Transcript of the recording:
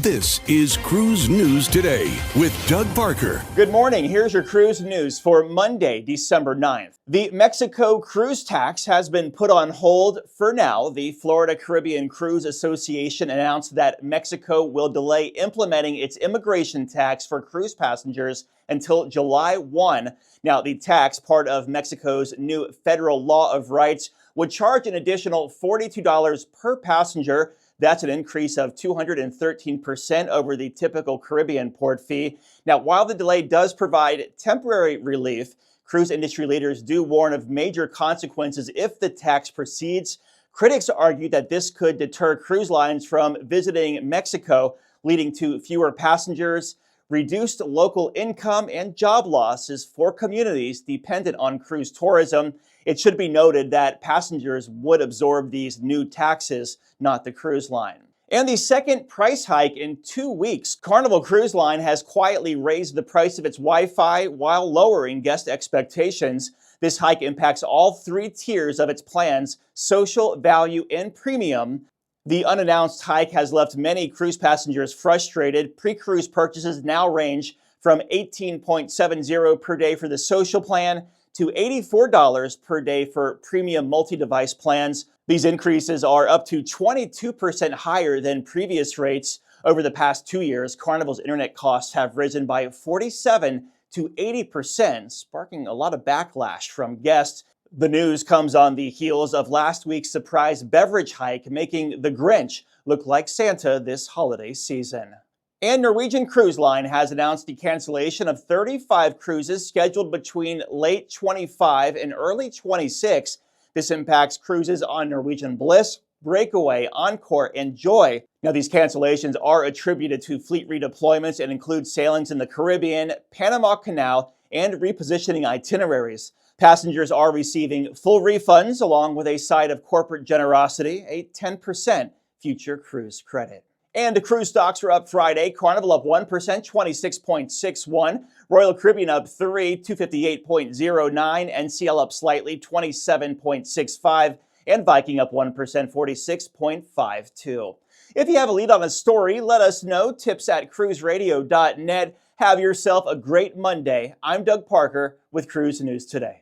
This is Cruise News Today with Doug Parker. Good morning. Here's your cruise news for Monday, December 9th. The Mexico cruise tax has been put on hold for now. The Florida Caribbean Cruise Association announced that Mexico will delay implementing its immigration tax for cruise passengers until July 1. Now, the tax, part of Mexico's new federal law of rights, would charge an additional $42 per passenger. That's an increase of 213% over the typical Caribbean port fee. Now, while the delay does provide temporary relief, cruise industry leaders do warn of major consequences if the tax proceeds. Critics argue that this could deter cruise lines from visiting Mexico, leading to fewer passengers, reduced local income, and job losses for communities dependent on cruise tourism. It should be noted that passengers would absorb these new taxes, not the cruise line. And the second price hike in 2 weeks. Carnival Cruise Line has quietly raised the price of its Wi-Fi while lowering guest expectations. This hike impacts all three tiers of its plans: social, value, and premium. The unannounced hike has left many cruise passengers frustrated. Pre-cruise purchases now range from $18.70 per day for the social plan to $84 per day for premium multi-device plans. These increases are up to 22% higher than previous rates. Over the past 2 years, Carnival's internet costs have risen by 47 to 80%, sparking a lot of backlash from guests. The news comes on the heels of last week's surprise beverage hike, making the Grinch look like Santa this holiday season. And Norwegian Cruise Line has announced the cancellation of 35 cruises scheduled between late 25 and early 26. This impacts cruises on Norwegian Bliss, Breakaway, Encore, and Joy. Now, these cancellations are attributed to fleet redeployments and include sailings in the Caribbean, Panama Canal, and repositioning itineraries. Passengers are receiving full refunds along with a side of corporate generosity, a 10% future cruise credit. And the cruise stocks are up Friday. Carnival up 1%, 26.61. Royal Caribbean up 3, 258.09. NCL up slightly, 27.65. And Viking up 1%, 46.52. If you have a lead on a story, let us know. Tips@cruiseradio.net. Have yourself a great Monday. I'm Doug Parker with Cruise News Today.